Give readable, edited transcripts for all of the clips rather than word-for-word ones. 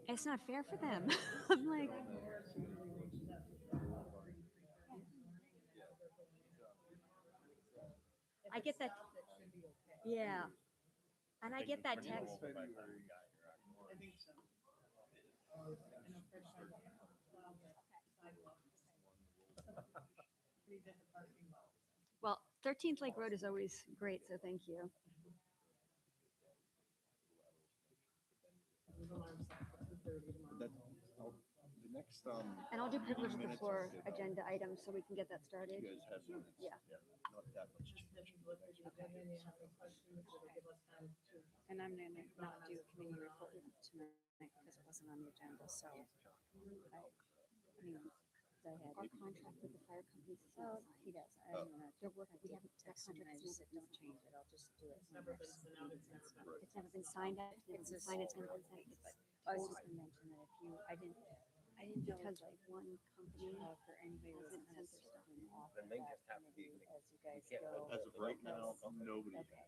it's not fair for them. I'm like, I get that. Yeah. And I get that text. Well, 13th Lake Road is always great, so thank you. That, the next, And I'll do privilege of the minutes floor are good. agenda items so we can get that started. You guys have minutes. Yeah. Not that much change. And I'm gonna not do a committee report tonight because it wasn't on the agenda, so. I mean, I had, Our contract with the fire company is well, not he signed. does, I'm gonna They're working, we haven't, that text him and I contract just is said, don't change it, I'll just do it. never been signed out. It's never been signed, it's never been signed. But I was just gonna mention that if you, I didn't know Because like one company for anybody who hasn't has sent their stuff. been off Then of they that just have to be- committee as you guys can't- go. As of right now, nobody. Okay,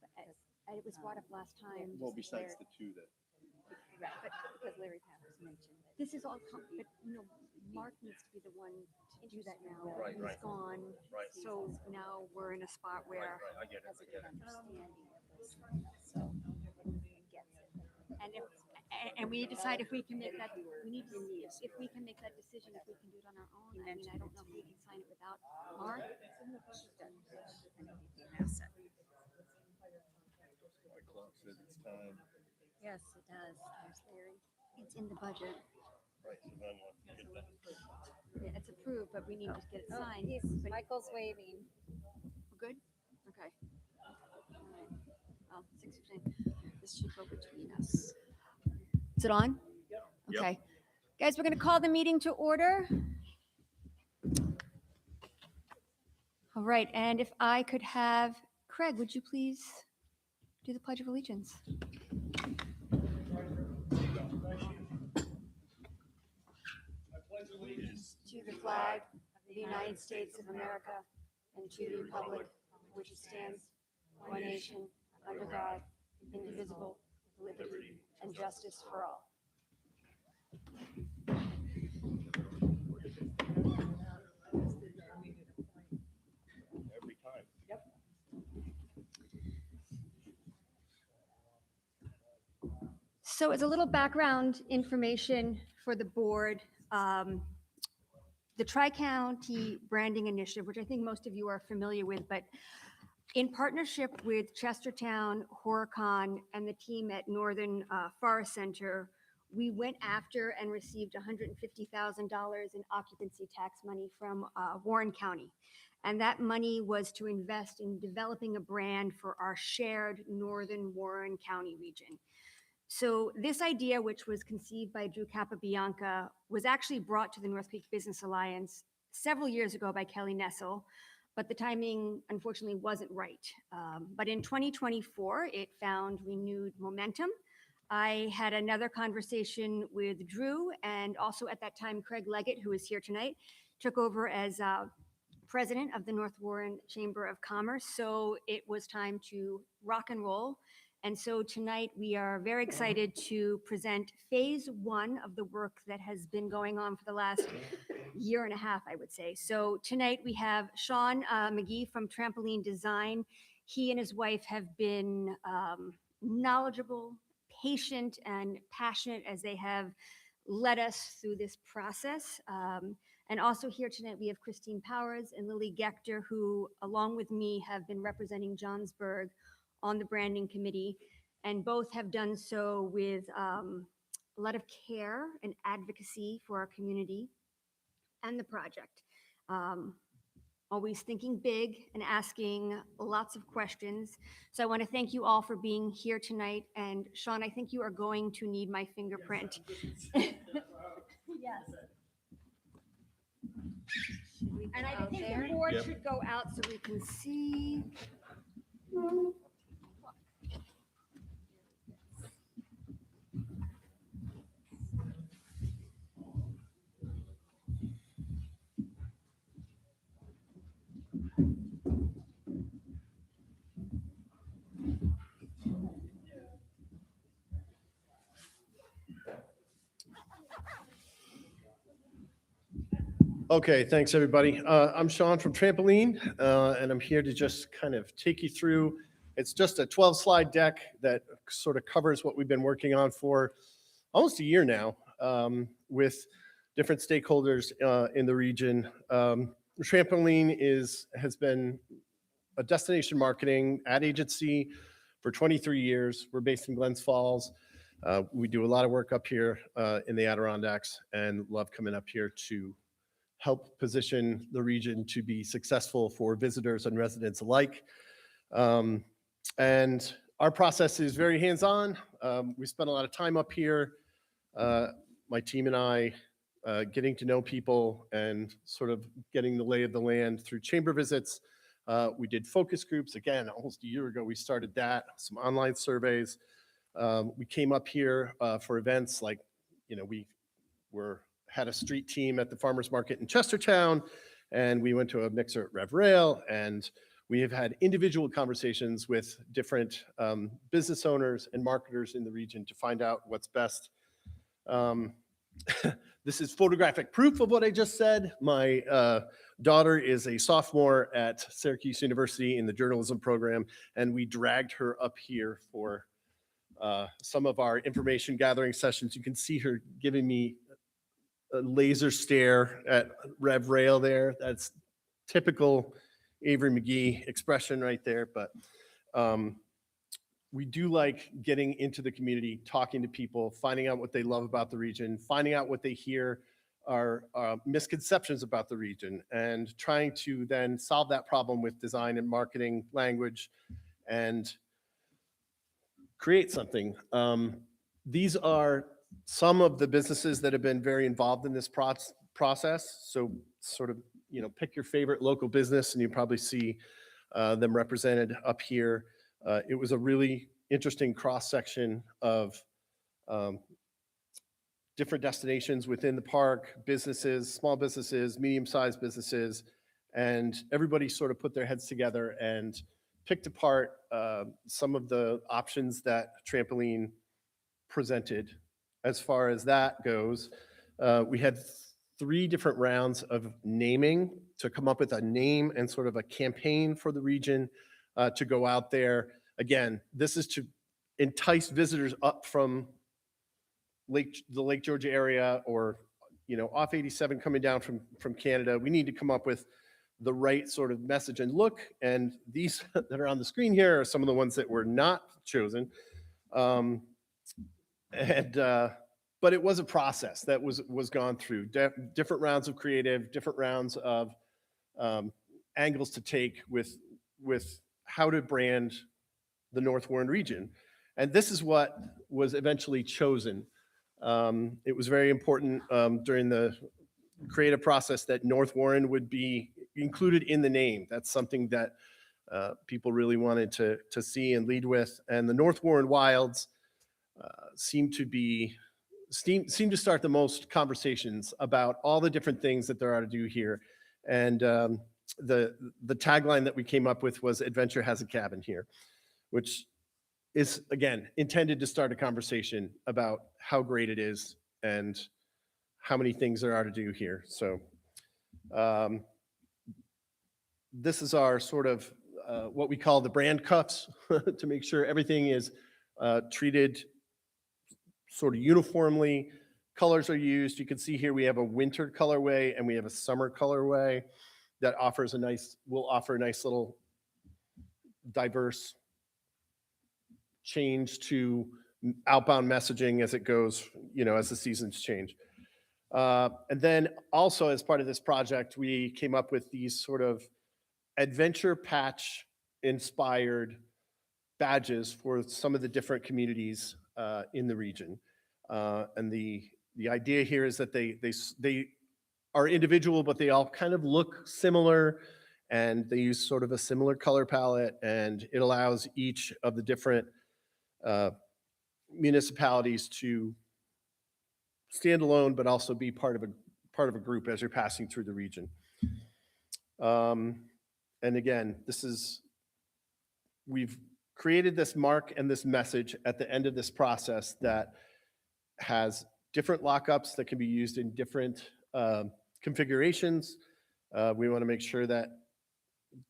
okay. It was brought up last time. Well, besides the two that. Right, but because Larry Powers mentioned that. This is all, but Mark needs to be the one to do that now. Right, He's right. gone. Right. So now we're in a spot where, Right, I get it, Has I a get good it. understanding of this, so it gets it. and if, and we decide if we can make that, we need to, if we can make that decision, if we can do it on our own. I mean, I don't know if we can sign it without Mark. I know he'd be an asset. My clock says it's time. Yes, it does. There's Larry. It's in the budget. Right, so then what, you get that. Yeah, it's approved, but we need to get it Oh, signed. he's, But Michael's waving. we're good? Okay. All right. Oh, 6:15. This should go between us. Is it on? Yep. Okay. Guys, we're going to call the meeting to order. All right. And if I could have Craig, would you please do the Pledge of Allegiance? To the flag of the United States of America and to the republic which stands one nation under God, indivisible, with liberty and justice for all. Every time. So as a little background information for the board, the Tri-County Branding Initiative, which I think most of you are familiar with, but in partnership with Chestertown, Horicon, and the team at Northern Forest Center, we went after and received $150,000 in occupancy tax money from Warren County. And that money was to invest in developing a brand for our shared Northern Warren County region. So this idea, which was conceived by Drew Capabianca, was actually brought to the North Creek Business Alliance several years ago by Kelly Nessel, but the timing unfortunately wasn't right. But in 2024, it found renewed momentum. I had another conversation with Drew, and also at that time, Craig Leggett, who is here tonight, took over as president of the North Warren Chamber of Commerce. So it was time to rock and roll. And so tonight we are very excited to present phase one of the work that has been going on for the last year and a half, I would say. So tonight we have Sean McGee from Trampoline Design. He and his wife have been knowledgeable, patient, and passionate as they have led us through this process. And also here tonight we have Christine Powers and Lily Gechter, who along with me have been representing Johnsburg on the branding committee, and both have done so with a lot of care and advocacy for our community and the project. Always thinking big and asking lots of questions. So I want to thank you all for being here tonight. And Sean, I think you are going to need my fingerprint. Yes. And I think the board Yep. should go out so we can see. Okay, thanks, everybody. I'm Sean from Trampoline, and I'm here to just kind of take you through. It's just a 12-slide deck that sort of covers what we've been working on for almost a year now, with different stakeholders in the region. Trampoline has been a destination marketing ad agency for 23 years. We're based in Glens Falls. We do a lot of work up here in the Adirondacks, and love coming up here to help position the region to be successful for visitors and residents alike. And our process is very hands-on. We spend a lot of time up here, my team and I, getting to know people and sort of getting the lay of the land through chamber visits. We did focus groups. Again, almost a year ago, we started that, some online surveys. We came up here for events like, we had a street team at the farmers market in Chestertown, and we went to a mixer at Rev Rail, and we have had individual conversations with different business owners and marketers in the region to find out what's best. This is photographic proof of what I just said. My daughter is a sophomore at Syracuse University in the journalism program, and we dragged her up here for some of our information gathering sessions. You can see her giving me a laser stare at Rev Rail there. That's typical Avery McGee expression right there. But we do like getting into the community, talking to people, finding out what they love about the region, finding out what they hear are misconceptions about the region, and trying to then solve that problem with design and marketing language and create something. These are some of the businesses that have been very involved in this process. So sort of, pick your favorite local business and you probably see them represented up here. It was a really interesting cross-section of different destinations within the park, businesses, small businesses, medium-sized businesses, and everybody sort of put their heads together and picked apart some of the options that Trampoline presented. As far as that goes, we had 3 different rounds of naming to come up with a name and sort of a campaign for the region to go out there. Again, this is to entice visitors up from the Lake Georgia area, or off 87 coming down from Canada. We need to come up with the right sort of message and look. And these that are on the screen here are some of the ones that were not chosen. But it was a process that was gone through different rounds of creative, different rounds of angles to take with how to brand the North Warren region. And this is what was eventually chosen. It was very important during the creative process that North Warren would be included in the name. That's something that people really wanted to see and lead with. And the North Warren Wilds seem to start the most conversations about all the different things that there are to do here. And the tagline that we came up with was "Adventure has a cabin here," which is, again, intended to start a conversation about how great it is and how many things there are to do here. So this is our sort of what we call the brand cuffs to make sure everything is treated sort of uniformly. Colors are used. You can see here we have a winter colorway and we have a summer colorway that will offer a nice little diverse change to outbound messaging as it goes, as the seasons change. And then also as part of this project, we came up with these sort of adventure patch inspired badges for some of the different communities in the region. And the idea here is that they are individual, but they all kind of look similar, and they use sort of a similar color palette, and it allows each of the different municipalities to stand alone, but also be part of a group as you're passing through the region. And again, we've created this mark and this message at the end of this process that has different lockups that can be used in different configurations. We want to make sure that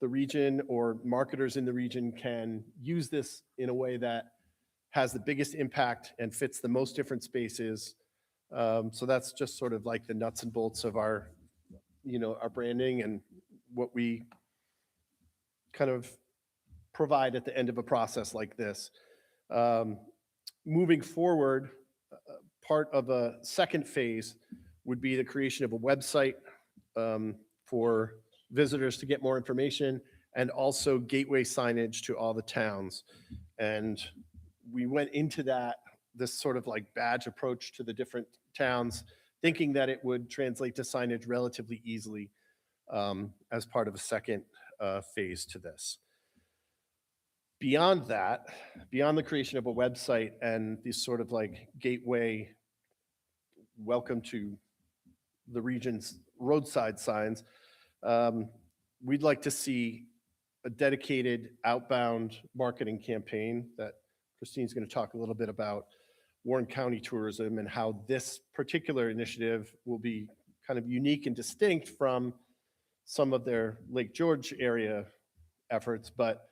the region or marketers in the region can use this in a way that has the biggest impact and fits the most different spaces. So that's just sort of like the nuts and bolts of our, our branding and what we kind of provide at the end of a process like this. Moving forward, part of a second phase would be the creation of a website for visitors to get more information, and also gateway signage to all the towns. And we went into this sort of like badge approach to the different towns, thinking that it would translate to signage relatively easily as part of a second phase to this. Beyond that, beyond the creation of a website and these sort of like gateway welcome to the region's roadside signs, we'd like to see a dedicated outbound marketing campaign that Christine's going to talk a little bit about Warren County tourism and how this particular initiative will be kind of unique and distinct from some of their Lake George area efforts, but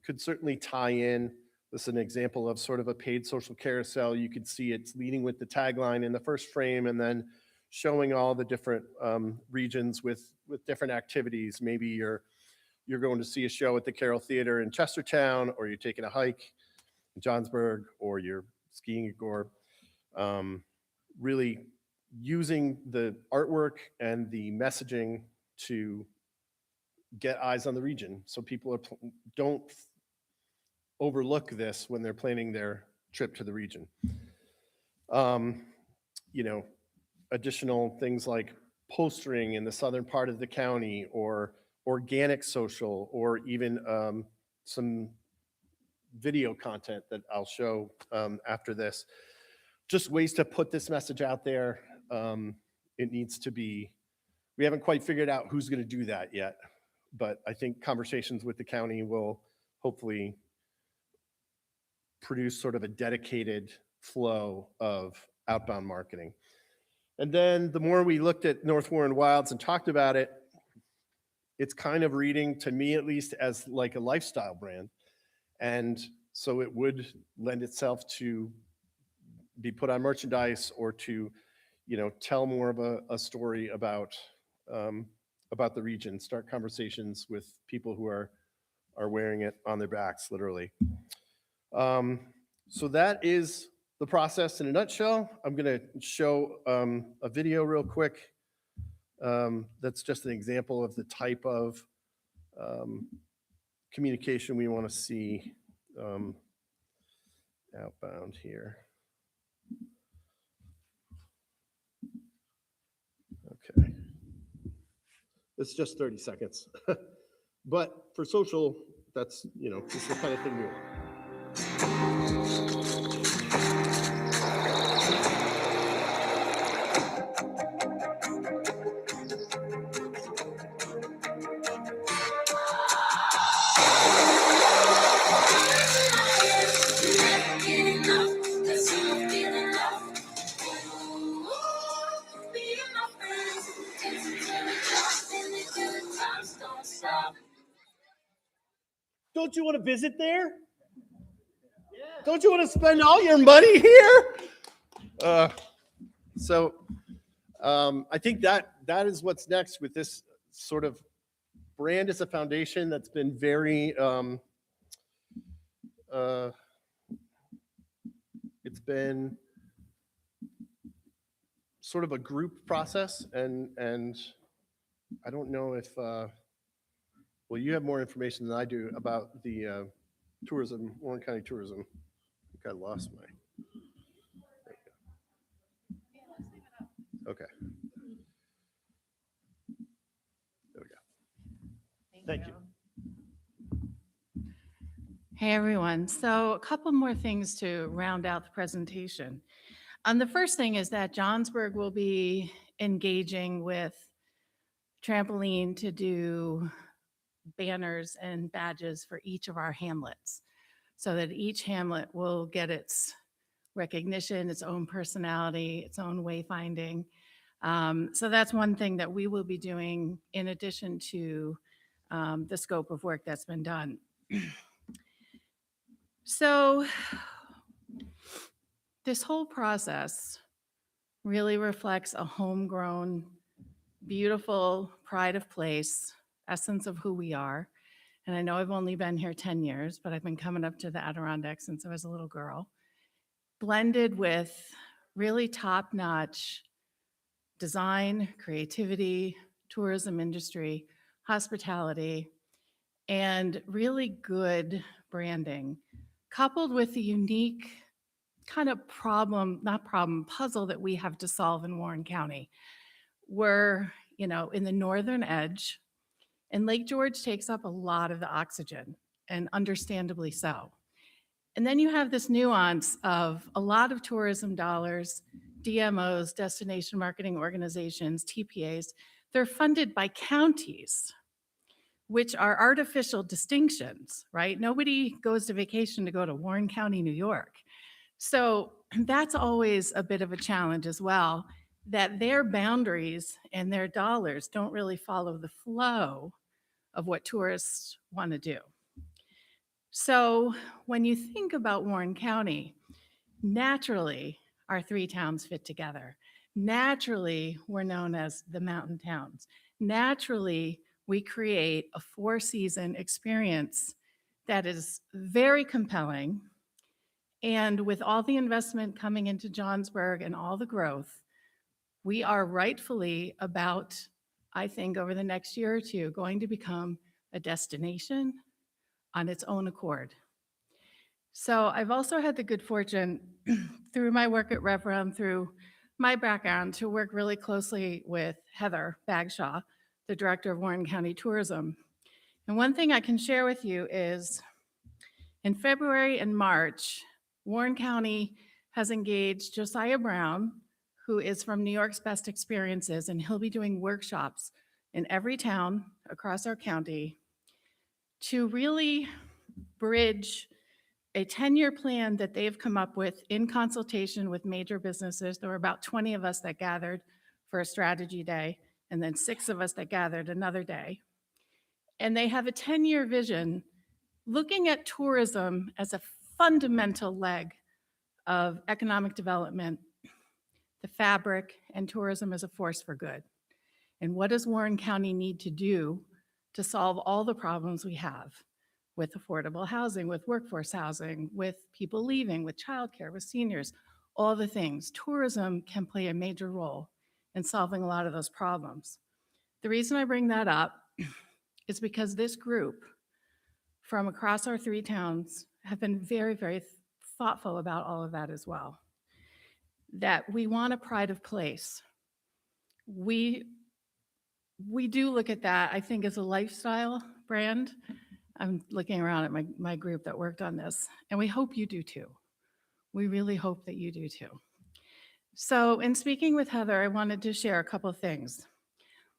could certainly tie in. This is an example of sort of a paid social carousel. You can see it's leading with the tagline in the first frame and then showing all the different regions with different activities. Maybe you're going to see a show at the Carroll Theater in Chestertown, or you're taking a hike in Johnsburg, or you're skiing at Gore. Really using the artwork and the messaging to get eyes on the region, so people don't overlook this when they're planning their trip to the region. Additional things like postering in the southern part of the county, or organic social, or even some video content that I'll show after this. Just ways to put this message out there. It needs to be, we haven't quite figured out who's going to do that yet, but I think conversations with the county will hopefully produce sort of a dedicated flow of outbound marketing. And then the more we looked at North Warren Wilds and talked about it, it's kind of reading, to me at least, as like a lifestyle brand. And so it would lend itself to be put on merchandise, or to, tell more of a story about the region, start conversations with people who are wearing it on their backs, literally. So that is the process in a nutshell. I'm going to show a video real quick. That's just an example of the type of communication we want to see outbound here. Okay. It's just 30 seconds. But for social, that's, it's the kind of thing we want. Don't you want to visit there? Don't you want to spend all your money here? So I think that is what's next with this sort of brand as a foundation that's been very, it's been sort of a group process, and I don't know if, well, you have more information than I do about the tourism, Warren County tourism. I think I lost my. Okay. There we go. Thank you. Hey, everyone. So a couple more things to round out the presentation. The first thing is that Johnsburg will be engaging with Trampoline to do banners and badges for each of our hamlets, so that each hamlet will get its recognition, its own personality, its own wayfinding. So that's one thing that we will be doing in addition to the scope of work that's been done. So this whole process really reflects a homegrown, beautiful pride of place, essence of who we are. And I know I've only been here 10 years, but I've been coming up to the Adirondack since I was a little girl, blended with really top-notch design, creativity, tourism industry, hospitality, and really good branding, coupled with the unique kind of puzzle that we have to solve in Warren County. We're, in the northern edge, and Lake George takes up a lot of the oxygen, and understandably so. And then you have this nuance of a lot of tourism dollars, DMOs, destination marketing organizations, TPAs, they're funded by counties, which are artificial distinctions, right? Nobody goes to vacation to go to Warren County, New York. So that's always a bit of a challenge as well, that their boundaries and their dollars don't really follow the flow of what tourists want to do. So when you think about Warren County, naturally, our three towns fit together. Naturally, we're known as the mountain towns. Naturally, we create a four-season experience that is very compelling. And with all the investment coming into Johnsburg and all the growth, we are rightfully about, I think, over the next year or two, going to become a destination on its own accord. So I've also had the good fortune through my work at Revram, through my background, to work really closely with Heather Bagshaw, the director of Warren County Tourism. And one thing I can share with you is in February and March, Warren County has engaged Josiah Brown, who is from New York's Best Experiences, and he'll be doing workshops in every town across our county to really bridge a 10-year plan that they've come up with in consultation with major businesses. There were about 20 of us that gathered for a strategy day, and then 6 of us that gathered another day. And they have a 10-year vision looking at tourism as a fundamental leg of economic development, the fabric, and tourism as a force for good. And what does Warren County need to do to solve all the problems we have with affordable housing, with workforce housing, with people leaving, with childcare, with seniors, all the things? Tourism can play a major role in solving a lot of those problems. The reason I bring that up is because this group from across our 3 towns have been very, very thoughtful about all of that as well. That we want a pride of place. We do look at that, I think, as a lifestyle brand. I'm looking around at my group that worked on this, and we hope you do too. We really hope that you do too. So in speaking with Heather, I wanted to share a couple of things.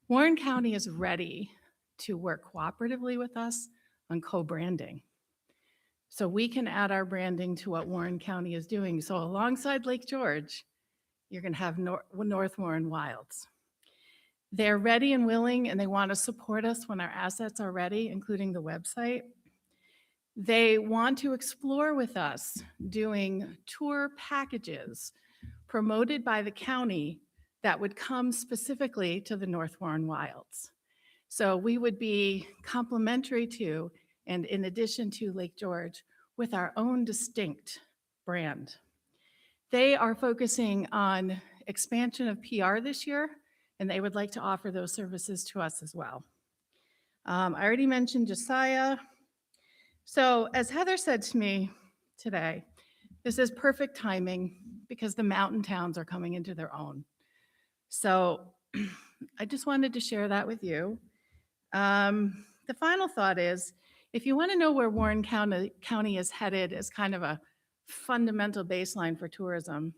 Warren County is ready to work cooperatively with us on co-branding. So we can add our branding to what Warren County is doing. So alongside Lake George, you're gonna have North Warren Wilds. They're ready and willing, and they want to support us when our assets are ready, including the website. They want to explore with us doing tour packages promoted by the county that would come specifically to the North Warren Wilds. So we would be complementary to, and in addition to Lake George, with our own distinct brand. They are focusing on expansion of PR this year, and they would like to offer those services to us as well. I already mentioned Josiah. So as Heather said to me today, this is perfect timing because the mountain towns are coming into their own. So I just wanted to share that with you. The final thought is, if you want to know where Warren County is headed as kind of a fundamental baseline for tourism,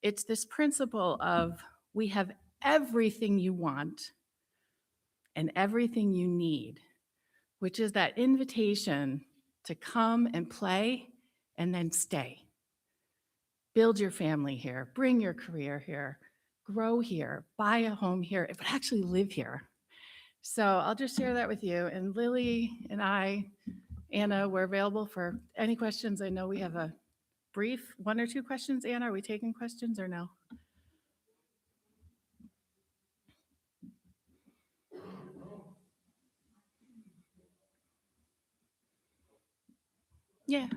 it's this principle of we have everything you want and everything you need, which is that invitation to come and play and then stay. Build your family here, bring your career here, grow here, buy a home here, but actually live here. So I'll just share that with you. And Lily and I, Anna, we're available for any questions. I know we have a brief 1 or 2 questions. Anna, are we taking questions or no? Yeah.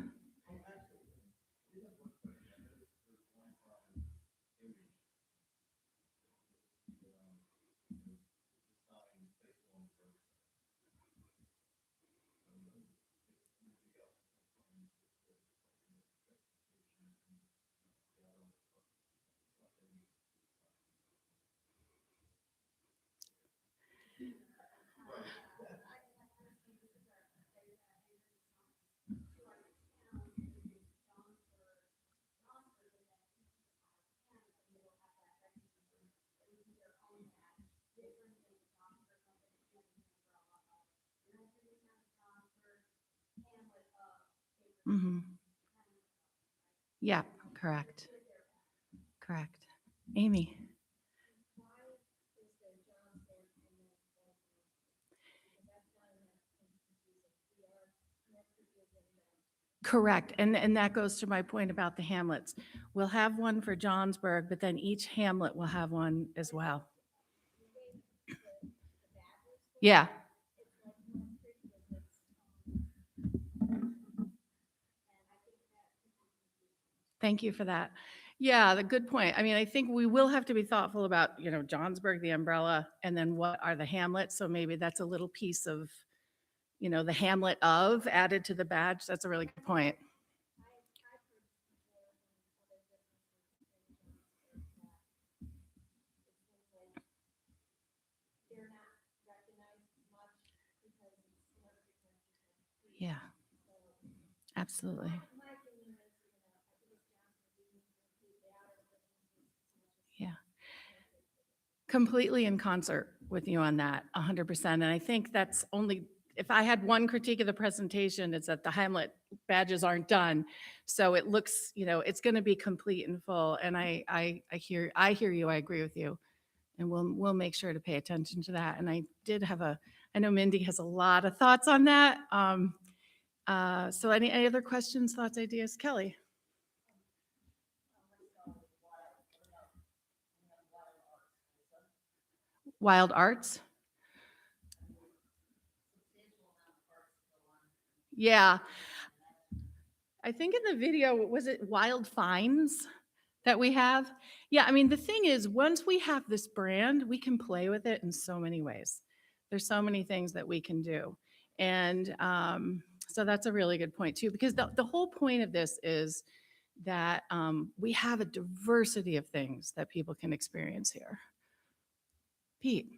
Mm-hmm. Yeah, correct. Correct. Amy. Correct. And that goes to my point about the hamlets. We'll have one for Johnsburg, but then each hamlet will have one as well. Yeah. Thank you for that. Yeah, the good point. I mean, I think we will have to be thoughtful about, Johnsburg, the umbrella, and then what are the hamlets? So maybe that's a little piece of, the hamlet of added to the badge. That's a really good point. Yeah, absolutely. Yeah. Completely in concert with you on that, 100%. And I think that's only, if I had one critique of the presentation, it's that the Hamlet badges aren't done. So it looks, it's going to be complete and full. And I hear you. I agree with you. And we'll make sure to pay attention to that. And I know Mindy has a lot of thoughts on that. So any other questions, thoughts, ideas? Kelly? Wild Arts? Yeah. I think in the video, was it Wild Finds that we have? Yeah, I mean, the thing is, once we have this brand, we can play with it in so many ways. There's so many things that we can do. And so that's a really good point too, because the whole point of this is that we have a diversity of things that people can experience here. Pete.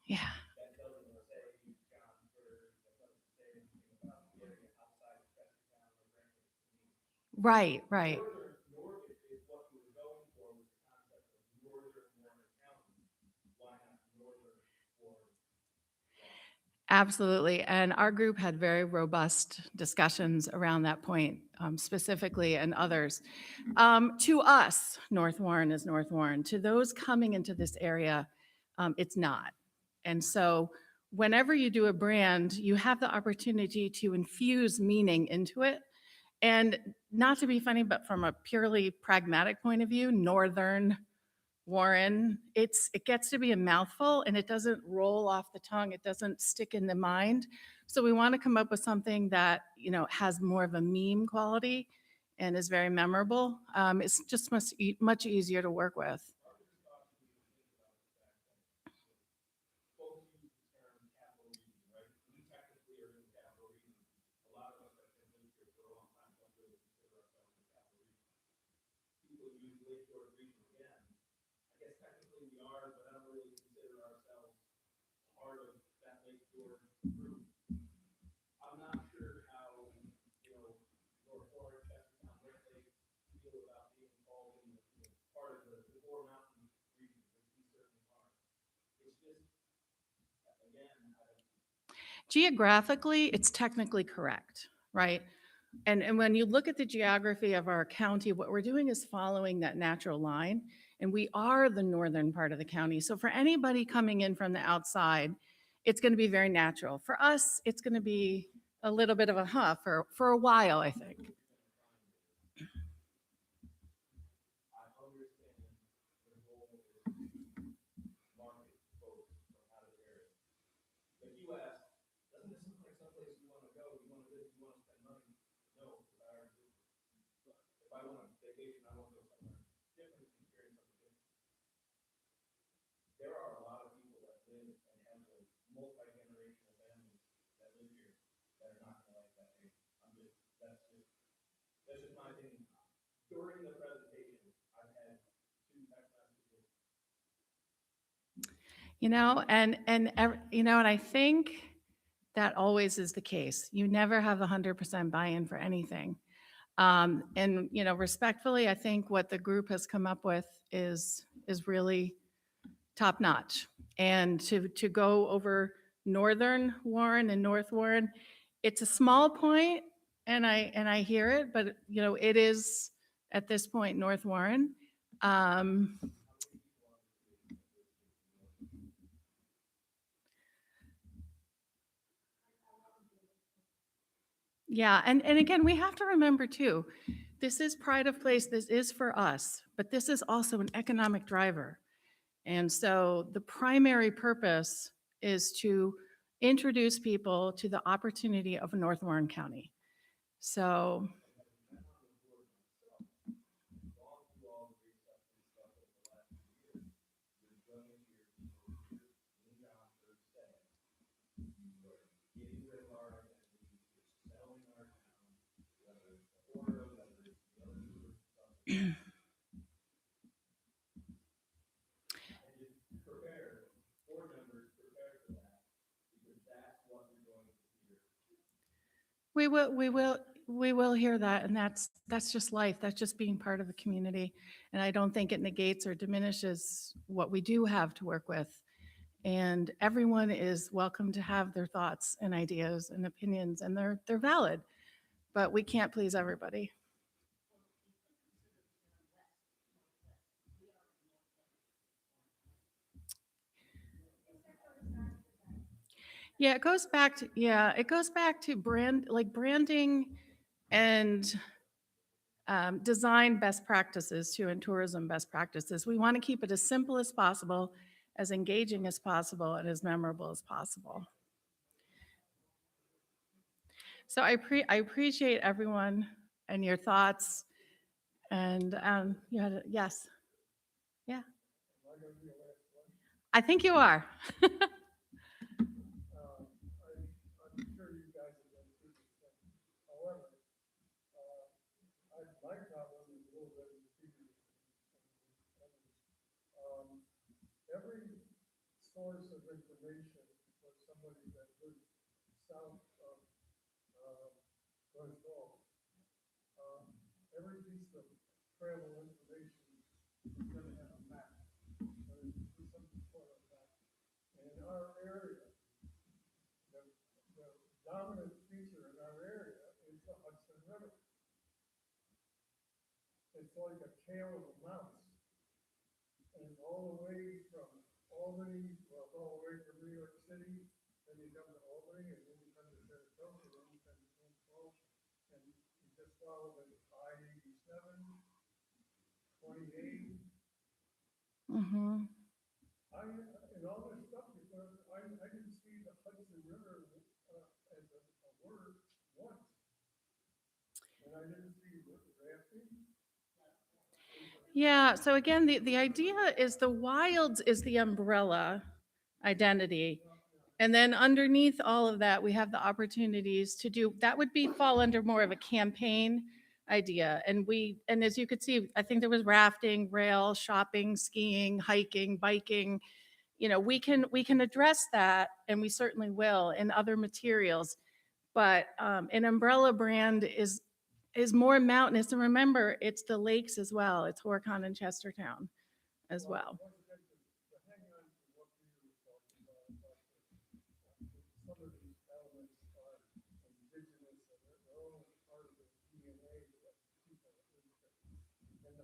Yeah. Right, right. Absolutely. And our group had very robust discussions around that point, specifically, and others. To us, North Warren is North Warren. To those coming into this area, it's not. And so whenever you do a brand, you have the opportunity to infuse meaning into it. And not to be funny, but from a purely pragmatic point of view, Northern Warren, it gets to be a mouthful and it doesn't roll off the tongue. It doesn't stick in the mind. So we want to come up with something that, has more of a meme quality and is very memorable. It's just much easier to work with. Geographically, it's technically correct, right? And when you look at the geography of our county, what we're doing is following that natural line, and we are the northern part of the county. So for anybody coming in from the outside, it's going to be very natural. For us, it's going to be a little bit of a for a while, I think. And I think that always is the case. You never have 100% buy-in for anything. Respectfully, I think what the group has come up with is really top notch. And to go over Northern Warren and North Warren, it's a small point, and I hear it, but it is at this point North Warren. Yeah, and again, we have to remember too, this is pride of place, this is for us, but this is also an economic driver. And so the primary purpose is to introduce people to the opportunity of North Warren County. So we will hear that, and that's just life. That's just being part of the community. And I don't think it negates or diminishes what we do have to work with. And everyone is welcome to have their thoughts and ideas and opinions, and they're valid, but we can't please everybody. Yeah, it goes back to branding and design best practices too, and tourism best practices. We want to keep it as simple as possible, as engaging as possible, and as memorable as possible. So I appreciate everyone and your thoughts. And you had yes, yeah. I think you are. Every source of information for somebody that lives south of West Hall, every piece of travel information is going to have a map. There's something called a map. And in our area, the dominant feature in our area is the Hudson River. It's like a tail of a mouse. And all the way from Albany, well, all the way from New York City, then you come to Albany, and then you come to Saratoga, and then you come to St. Paul, and you just follow the I-87, 28. Mm-hmm. And all this stuff, because I didn't see the Hudson River as a word once. And I didn't see rafting. Yeah, so again, the idea is the wilds is the umbrella identity. And then underneath all of that, we have the opportunities to do, that would fall under more of a campaign idea. And as you could see, I think there was rafting, rail, shopping, skiing, hiking, biking. We can address that, and we certainly will in other materials. But an umbrella brand is more mountainous. And remember, it's the lakes as well. It's Horicon and Chestertown as well. To hang on to what you were talking about some of these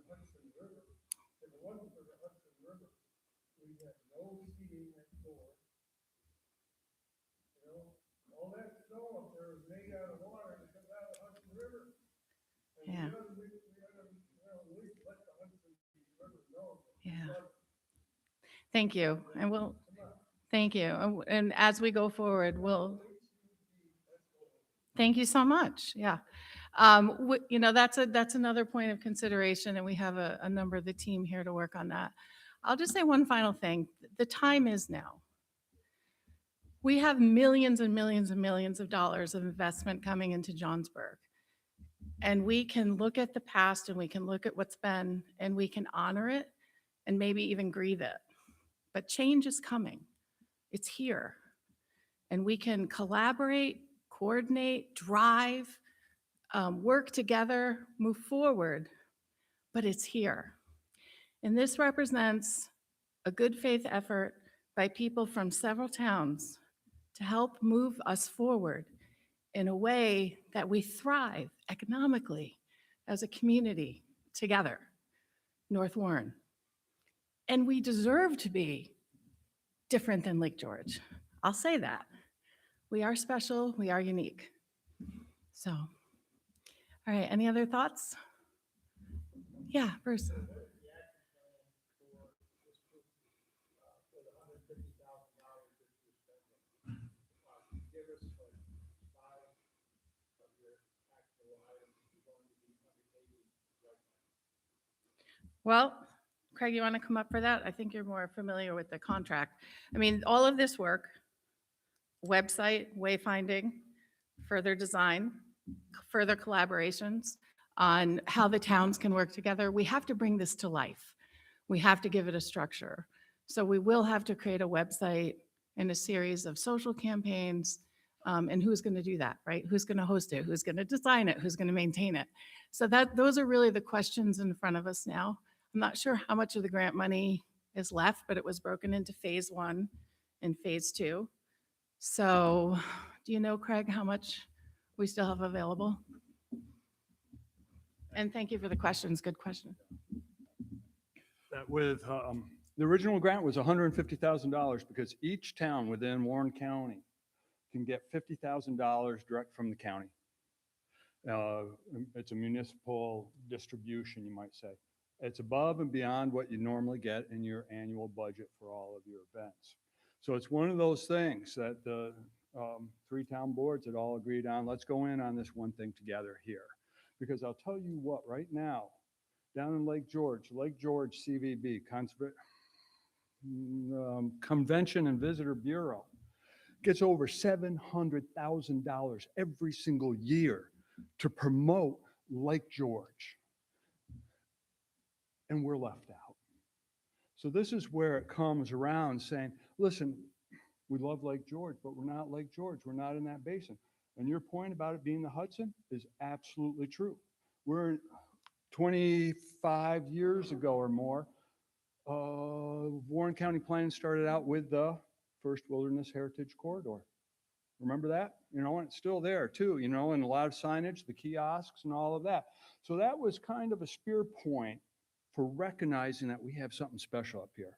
Hudson River. If it wasn't for the Hudson River, we have no seating next door. You know, all that snow up there is made out of water that comes out of the Hudson River. And Yeah. we gotta, at least let the Hudson River know. Yeah. Thank you. And we'll, thank you. And as we go forward, thank you so much. Yeah. You know, that's another point of consideration, and we have a number of the team here to work on that. I'll just say one final thing. The time is now. We have millions and millions and millions of dollars of investment coming into Johnsburg. And we can look at the past and we can look at what's been and we can honor it and maybe even grieve it. But change is coming. It's here. And we can collaborate, coordinate, drive, work together, move forward, but it's here. And this represents a good faith effort by people from several towns to help move us forward in a way that we thrive economically as a community together, North Warren. And we deserve to be different than Lake George. I'll say that. We are special, we are unique. So, all right, any other thoughts? Yeah, Bruce. Well, Craig, you want to come up for that? I think you're more familiar with the contract. I mean, all of this work, website, wayfinding, further design, further collaborations on how the towns can work together. We have to bring this to life. We have to give it a structure. So we will have to create a website and a series of social campaigns. And who's going to do that, right? Who's going to host it? Who's going to design it? Who's going to maintain it? So those are really the questions in front of us now. I'm not sure how much of the grant money is left, but it was broken into phase 1 and phase 2. So do you know, Craig, how much we still have available? And thank you for the questions. Good question. That with, the original grant was $150,000 because each town within Warren County can get $50,000 direct from the county. It's a municipal distribution, you might say. It's above and beyond what you normally get in your annual budget for all of your events. So it's one of those things that the 3 town boards had all agreed on. Let's go in on this one thing together here. Because I'll tell you what, right now, down in Lake George CVB, Convention and Visitor Bureau, gets over $700,000 every single year to promote Lake George. And we're left out. So this is where it comes around saying, listen, we love Lake George, but we're not Lake George. We're not in that basin. And your point about it being the Hudson is absolutely true. We're 25 years ago or more, Warren County Planning started out with the first Wilderness Heritage Corridor. Remember that? You know, and it's still there too, you know, and a lot of signage, the kiosks and all of that. So that was kind of a spear point for recognizing that we have something special up here.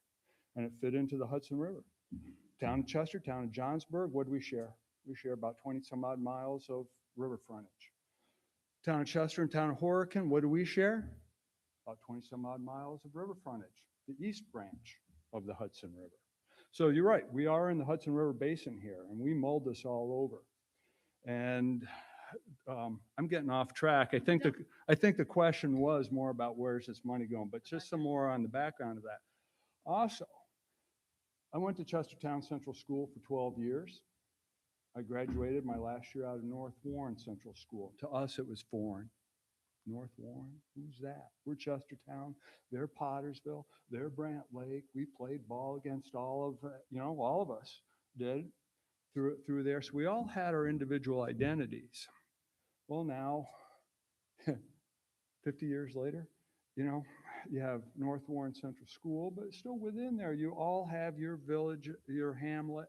And it fit into the Hudson River. Town of Chester, town of Johnsburg, what do we share? We share about 20 some odd miles of river frontage. Town of Chester and town of Horicon, what do we share? About 20 some odd miles of river frontage, the east branch of the Hudson River. So you're right, we are in the Hudson River Basin here, and we mold this all over. And I'm getting off track. I think the question was more about where's this money going, but just some more on the background of that. Also, I went to Chestertown Central School for 12 years. I graduated my last year out of North Warren Central School. To us, it was foreign. North Warren, who's that? We're Chestertown, they're Pottersville, they're Brant Lake. We played ball against all of, you know, all of us did through there. So we all had our individual identities. Well, now, 50 years later, you know, you have North Warren Central School, but still within there, you all have your village, your hamlet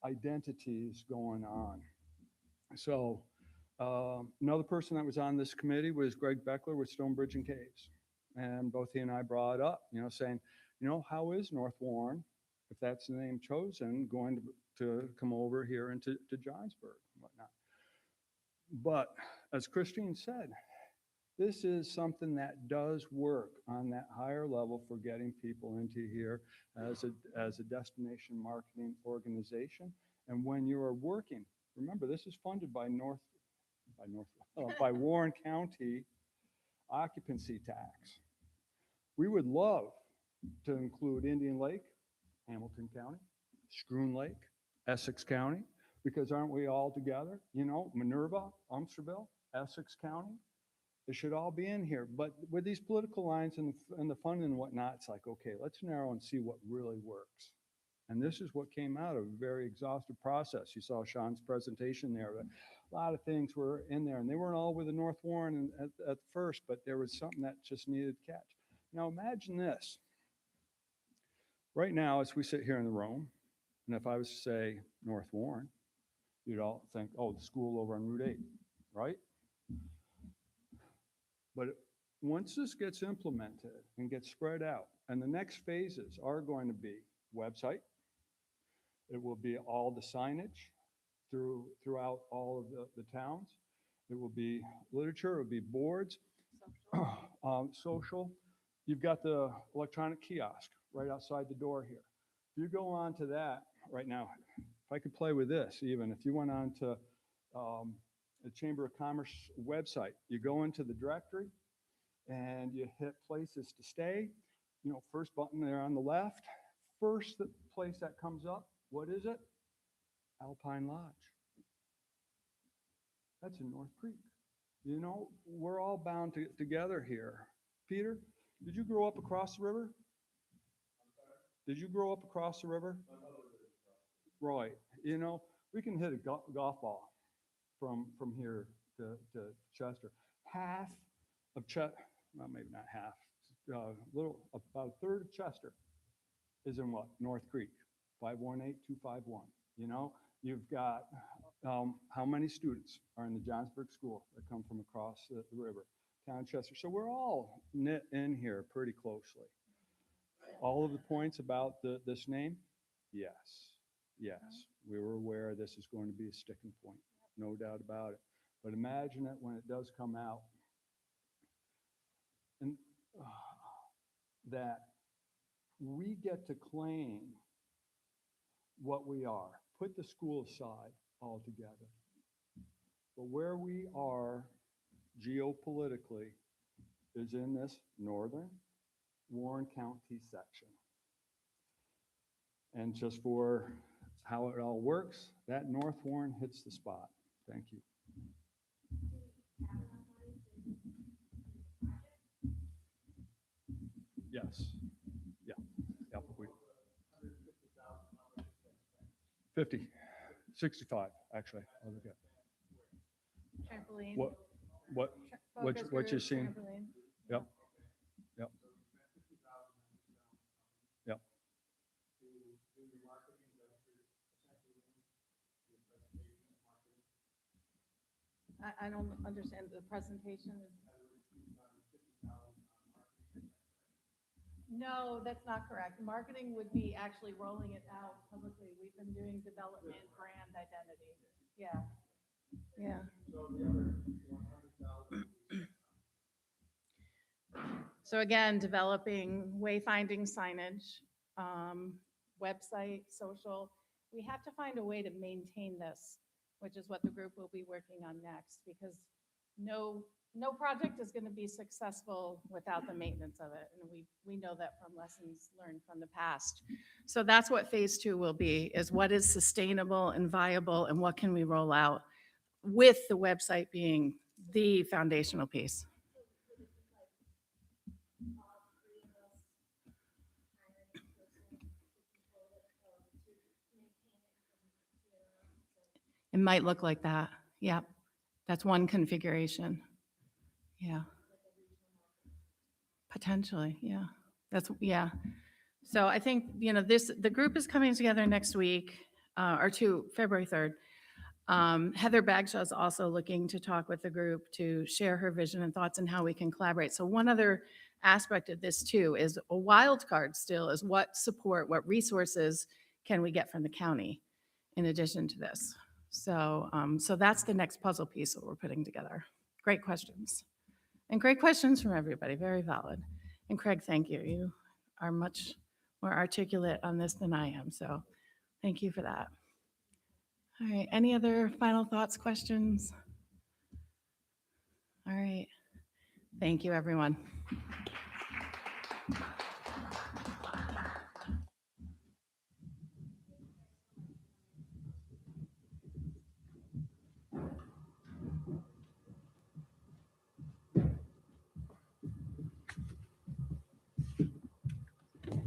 identities going on. So another person that was on this committee was Greg Beckler with Stonebridge and Caves. And both he and I brought it up, saying, how is North Warren, if that's the name chosen, going to come over here into Johnsburg and whatnot. But as Christine said, this is something that does work on that higher level for getting people into here as a destination marketing organization. And when you are working, remember, this is funded by by Warren County occupancy tax. We would love to include Indian Lake, Hamilton County, Schroon Lake, Essex County, because aren't we all together? Minerva, Umsterville, Essex County. It should all be in here. But with these political lines and the funding and whatnot, it's like, okay, let's narrow and see what really works. And this is what came out of a very exhaustive process. You saw Sean's presentation there. A lot of things were in there, and they weren't all with the North Warren at first, but there was something that just needed to catch. Now imagine this. Right now, as we sit here in the room, and if I was to say North Warren, you'd all think, oh, the school over on Route 8, right? But once this gets implemented and gets spread out, and the next phases are going to be website, it will be all the signage throughout all of the towns. It will be literature, it will be boards, social. You've got the electronic kiosk right outside the door here. If you go on to that right now, if I could play with this, even if you went on to the Chamber of Commerce website, you go into the directory and you hit places to stay. First button there on the left, first place that comes up, what is it? Alpine Lodge. That's in North Creek. We're all bound together here. Peter, did you grow up across the river? Did you grow up across the river? Right. We can hit a golf ball from here to Chester. Half of Chester, well, maybe not half, about a third of Chester is in what? North Creek, 518-251. You've got how many students are in the Johnsburg school that come from across the river, town Chester. So we're all knit in here pretty closely. All of the points about this name, yes, we were aware this is going to be a sticking point, no doubt about it. But imagine it when it does come out, and that we get to claim what we are. Put the school aside altogether. But where we are geopolitically is in this northern Warren County section. And just for how it all works, that North Warren hits the spot. Thank you. Yes. Yeah. Yep. 50, 65, actually. I'll look at. Trampoline. What you're seeing? Trampoline. Yep. Yep. Yep. I don't understand the presentation. No, that's not correct. Marketing would be actually rolling it out publicly. We've been doing development, brand identity. Yeah. Yeah. So again, developing wayfinding signage, website, social. We have to find a way to maintain this, which is what the group will be working on next, because no project is going to be successful without the maintenance of it. And we know that from lessons learned from the past. So that's what phase 2 will be, is what is sustainable and viable and what can we roll out, with the website being the foundational piece. It might look like that. Yeah. That's one configuration. Yeah. Potentially. Yeah. Yeah. So I think, the group is coming together next week, February 3rd. Heather Bagshaw is also looking to talk with the group to share her vision and thoughts on how we can collaborate. So one other aspect of this too is a wild card still is what support, what resources can we get from the county in addition to this? So, so that's the next puzzle piece that we're putting together. Great questions. And great questions from everybody, very valid. And Craig, thank you. You are much more articulate on this than I am, so thank you for that. All right, any other final thoughts, questions? All right, thank you, everyone.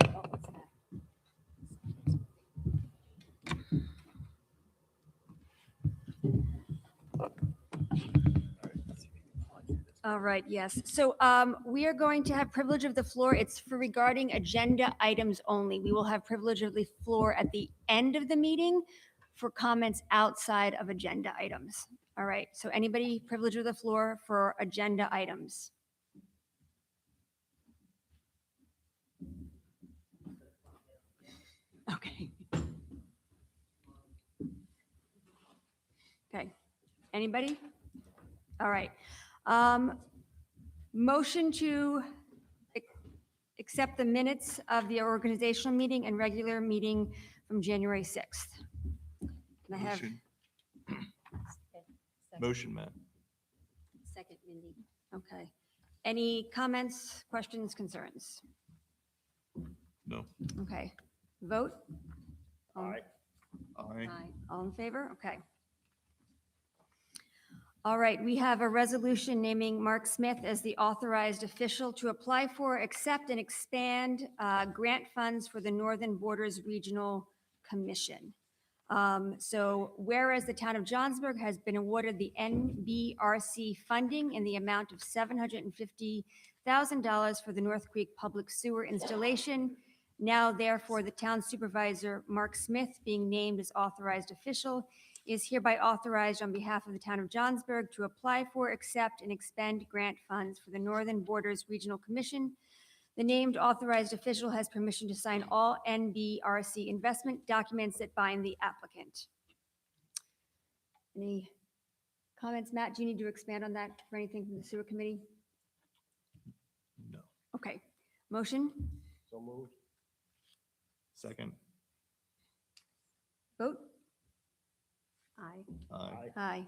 Oh, what's that? All right, yes. So we are going to have privilege of the floor. It's for regarding agenda items only. We will have privilege of the floor at the end of the meeting for comments outside of agenda items. All right, so anybody privilege of the floor for agenda items? Okay. Okay, anybody? All right. Motion to accept the minutes of the organizational meeting and regular meeting from January 6th. Can I have, Motion. Motion, Matt. Second, Mindy. okay. Any comments, questions, concerns? No. Okay. Vote? Aye. Aye. All in favor? Okay. All right, we have a resolution naming Mark Smith as the authorized official to apply for, accept, and expand grant funds for the Northern Borders Regional Commission. So whereas the town of Johnsburg has been awarded the NBRC funding in the amount of $750,000 for the North Creek Public Sewer installation, now therefore the town supervisor, Mark Smith, being named as authorized official, is hereby authorized on behalf of the town of Johnsburg to apply for, accept, and expend grant funds for the Northern Borders Regional Commission. The named authorized official has permission to sign all NBRC investment documents that bind the applicant. Any comments? Matt, do you need to expand on that for anything from the sewer committee? No. Okay. Motion? So moved. Second. Vote? Aye. Aye. Aye.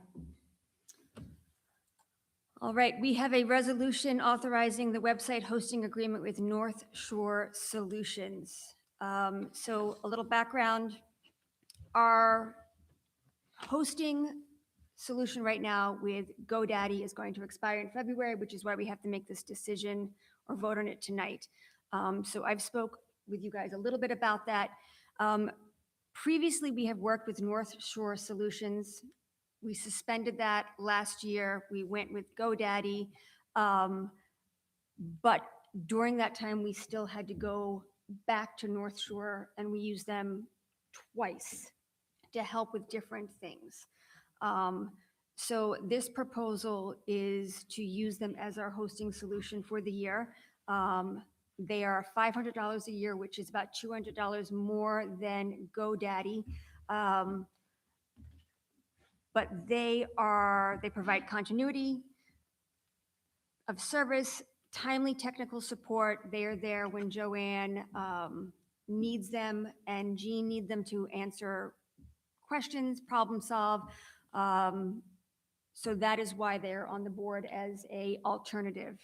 All right, we have a resolution authorizing the website hosting agreement with North Shore Solutions. So a little background, our hosting solution right now with GoDaddy is going to expire in February, which is why we have to make this decision or vote on it tonight. So I've spoke with you guys a little bit about that. Previously, we have worked with North Shore Solutions. We suspended that last year. We went with GoDaddy. But during that time, we still had to go back to North Shore, and we used them twice to help with different things. So this proposal is to use them as our hosting solution for the year. They are $500 a year, which is about $200 more than GoDaddy. But they provide continuity of service, timely technical support. They are there when Joanne needs them and Jean need them to answer questions, problem solve. So that is why they're on the board as a alternative.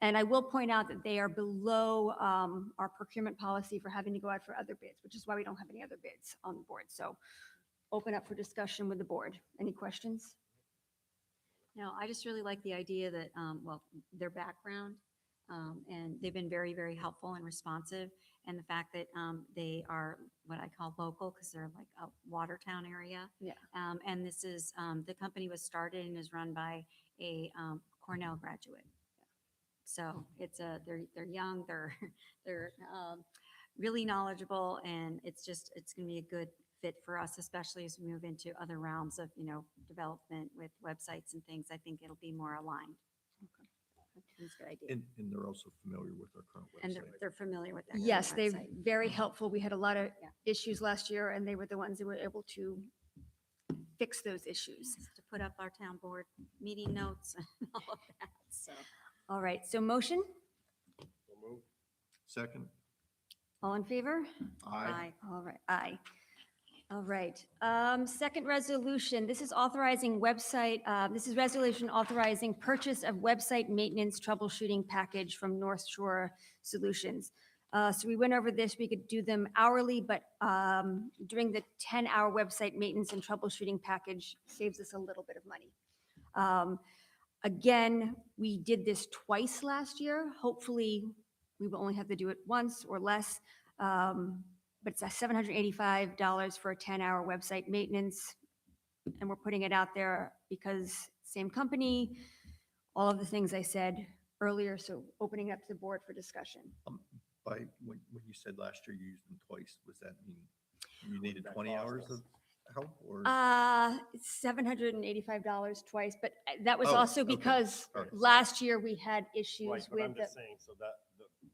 And I will point out that they are below our procurement policy for having to go out for other bids, which is why we don't have any other bids on the board. So open up for discussion with the board. Any questions? No, I just really like the idea that, well, their background, and they've been very, very helpful and responsive. And the fact that they are what I call local, because they're like a Watertown area. Yeah. And this is, the company was started and is run by a Cornell graduate. So it's they're young, they're really knowledgeable, and it's going to be a good fit for us, especially as we move into other realms of, development with websites and things. I think it'll be more aligned. It's a good idea. And they're also familiar with our current And website. they're familiar with that. Yes, they're website. very helpful. We had a lot of Yeah. issues last year, and they were the ones that were able to fix those issues. Just to put up our town board meeting notes and all of that, so. All right, so motion, So moved. Second? all in favor? Aye. All right, aye. All right. Second resolution, this is authorizing this is resolution authorizing purchase of website maintenance troubleshooting package from North Shore Solutions. So we went over this, we could do them hourly, but during the 10-hour website maintenance and troubleshooting package saves us a little bit of money. Again, we did this twice last year. Hopefully, we will only have to do it once or less. But it's $785 for a 10-hour website maintenance. And we're putting it out there because same company, all of the things I said earlier, so opening up to the board for discussion. When you said last year you used them twice, was that mean you needed that 20 cost hours us? of help or? It's $785 twice, but that was Oh, also okay. because All right. last year we had Right, issues but I'm with the, just saying, so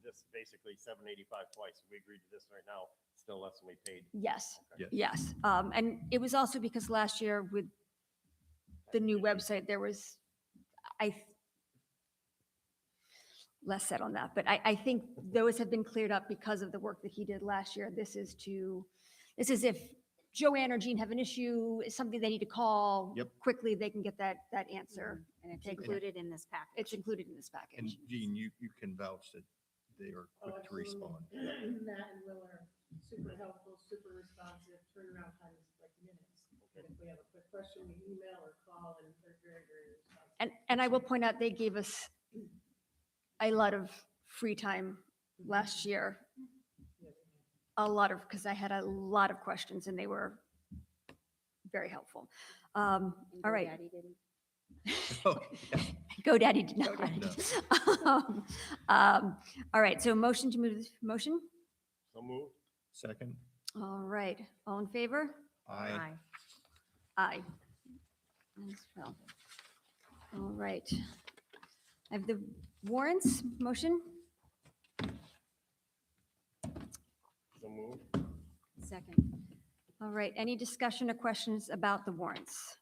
this basically 785 twice. If we agreed to this right now, still less than we paid. yes, Yes. yes. And it was also because last year with the new website, there was, less said on that, but I think those have been cleared up because of the work that he did last year. This is if Joanne or Jean have an issue, something they need to call. Yep. Quickly, they can get that answer. And it's Take it. included in this package. It's included in this And package. Jean, you can vouch that they are Oh, quick to absolutely. respond. Matt and Will are super helpful, super responsive, turnaround time is like minutes. And if we have a quick question, we email or call, and they're very, very responsive. And I will point out, they gave us a lot of free time last year. A lot of, because I had a lot of questions and they were very helpful. And All right. GoDaddy didn't. Okay, yeah. GoDaddy did not. All right, so motion to move, motion? So moved. Second? All right, all in favor? Aye. Aye. As well. All right. I have the warrants, motion? So moved. Second. All right, any discussion or questions about the warrants?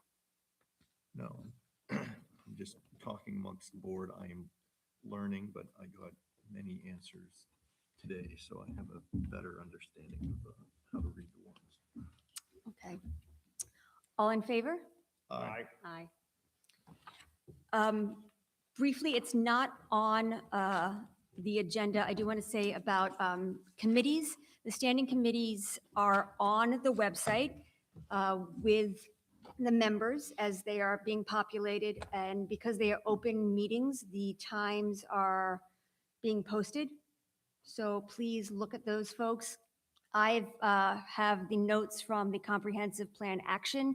No. I'm just talking amongst the board. I am learning, but I got many answers today, so I have a better understanding of how to read the warrants. Okay. All in favor? Aye. Aye. Briefly, it's not on the agenda. I do want to say about committees. The standing committees are on the website with the members as they are being populated. And because they are open meetings, the times are being posted. So please look at those folks. I have the notes from the Comprehensive Plan Action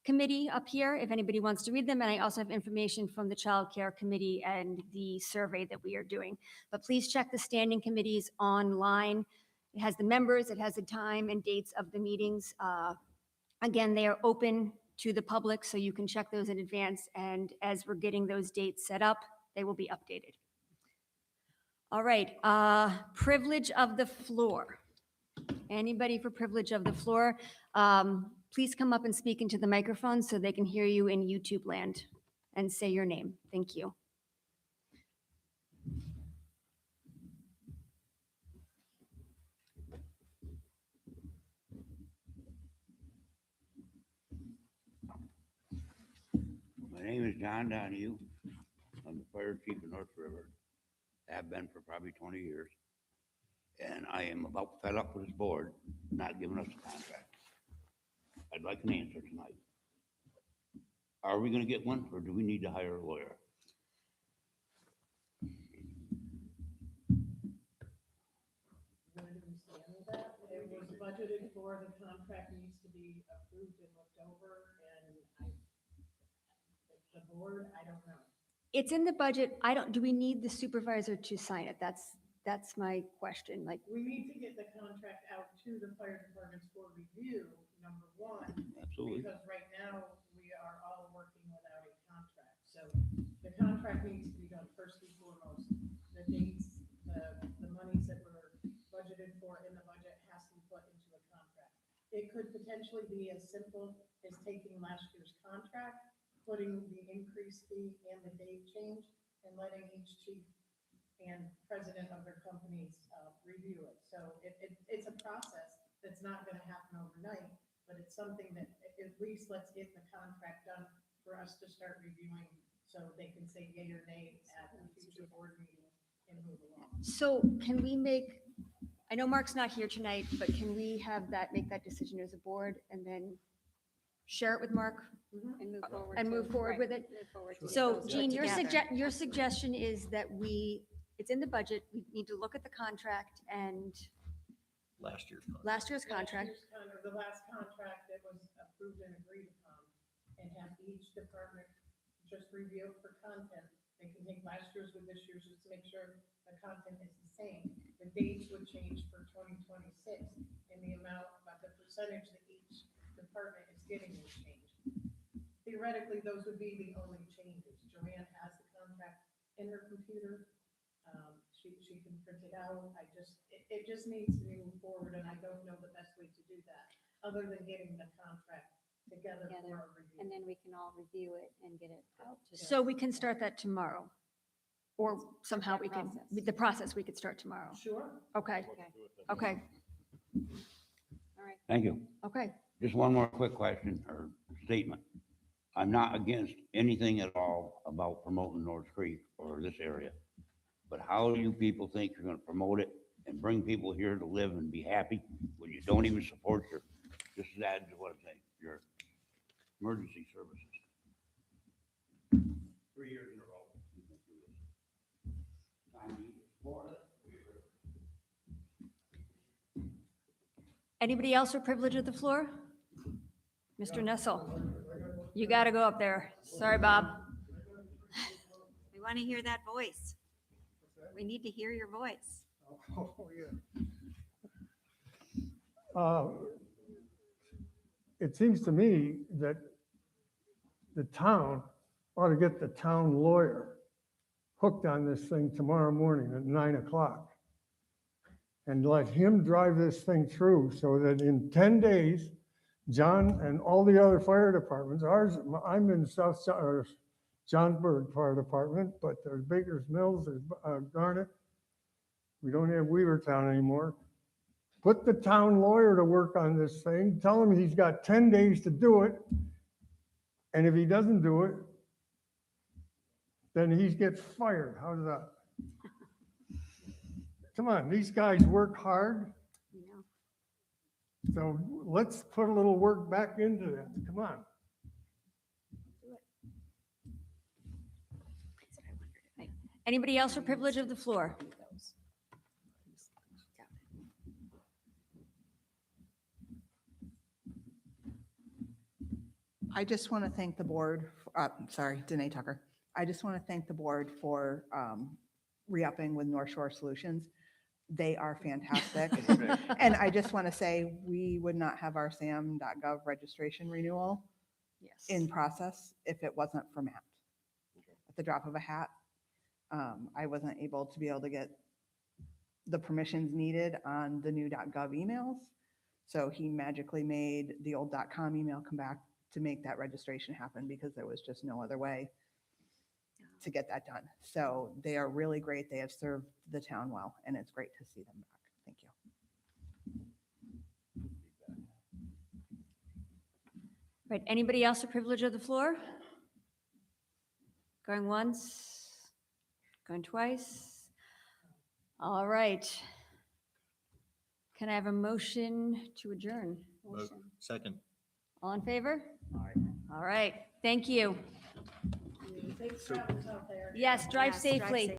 Committee up here, if anybody wants to read them. And I also have information from the Child Care Committee and the survey that we are doing. But please check the standing committees online. It has the members, it has the time and dates of the meetings. Again, they are open to the public, so you can check those in advance. And as we're getting those dates set up, they will be updated. All right, privilege of the floor. Anybody for privilege of the floor? Please come up and speak into the microphone so they can hear you in YouTube land and say your name. Thank you. My name is John Donahue. I'm the fire chief of North River. Have been for probably 20 years. And I am about fed up with this board not giving us a contract. I'd like an answer tonight. Are we gonna get one, or do we need to hire a lawyer? Where do we stand with that? It was budgeted for, the contract needs to be approved and looked over, and the board, I don't know. It's in the budget. Do we need the supervisor to sign it? That's my question. Like, We need to get the contract out to the fire departments for review, number one. Absolutely. Because right now, we are all working without a contract. So the contract needs to be done first and foremost. The dates, the monies that were budgeted for in the budget has to be put into a contract. It could potentially be as simple as taking last year's contract, putting the increase fee and the date change, and letting each chief and president of their companies review it. So it's a process that's not going to happen overnight, but it's something that at least let's get the contract done for us to start reviewing so they can say yay or nay at a future board meeting and move along. So can we make, I know Mark's not here tonight, but can we make that decision as a board and then share it with Mark And move forward. and move forward with it? Move forward to get So those Jean, put together. your suggestion is that it's in the budget, we need to look at the contract and Last year's contract. last year's contract. The last contract that was approved and agreed upon, and have each department just review it for content. They can take last year's with this year's, just to make sure the content is the same. The dates would change for 2026, and the amount, the percentage that each department is getting would change. Theoretically, those would be the only changes. Joanne has the contract in her computer. She can print it out. It just needs to be moved forward, and I don't know the best way to do that, other than getting the contract together for a review. And then we can all review it and get it out to. So we can start that tomorrow? Or somehow that we can, process. the process we could start tomorrow? Sure. Okay, okay, All right. Thank you. okay. Just one more quick question or statement. I'm not against anything at all about promoting North Creek or this area. But how do you people think you're gonna promote it and bring people here to live and be happy when you don't even support just to add to what I'm saying, your emergency services? 3 years in a row. you've been through this. I need more of it. Anybody else for privilege of the floor? Mr. Nessel, you got to go up there. Sorry, Bob. We want to hear that voice. We need to hear your voice. Oh, yeah. It seems to me that the town ought to get the town lawyer hooked on this thing tomorrow morning at 9 o'clock. And let him drive this thing through so that in 10 days, John and all the other fire departments, I'm in Johnsburg Fire Department, but there's Baker's Mills, there's Garnet. We don't have Weavertown anymore. Put the town lawyer to work on this thing. Tell him he's got 10 days to do it. And if he doesn't do it, then he gets fired. How's that? Come on, these guys work hard. You know, So let's put a little work back into them. Come on. that's what I wondered. Anybody else for privilege of the floor? I just want to thank the board, sorry, Danae Tucker. I just want to thank the board for re-upping with North Shore Solutions. They are fantastic. And I just want to say, we would not have our sam.gov registration renewal Yes. in process if it wasn't for Matt. At the drop of a hat, I wasn't able to get the permissions needed on the new .gov emails. So he magically made the old .com email come back to make that registration happen because there was just no other way to get that done. So they are really great. They have served the town well, and it's great to see them back. Thank you. Right, anybody else for privilege of the floor? Going once, going twice? All right. Can I have a motion to adjourn? Second. All in favor? All right, thank you. Safe travels out there. Yes, drive Yes, drive safely.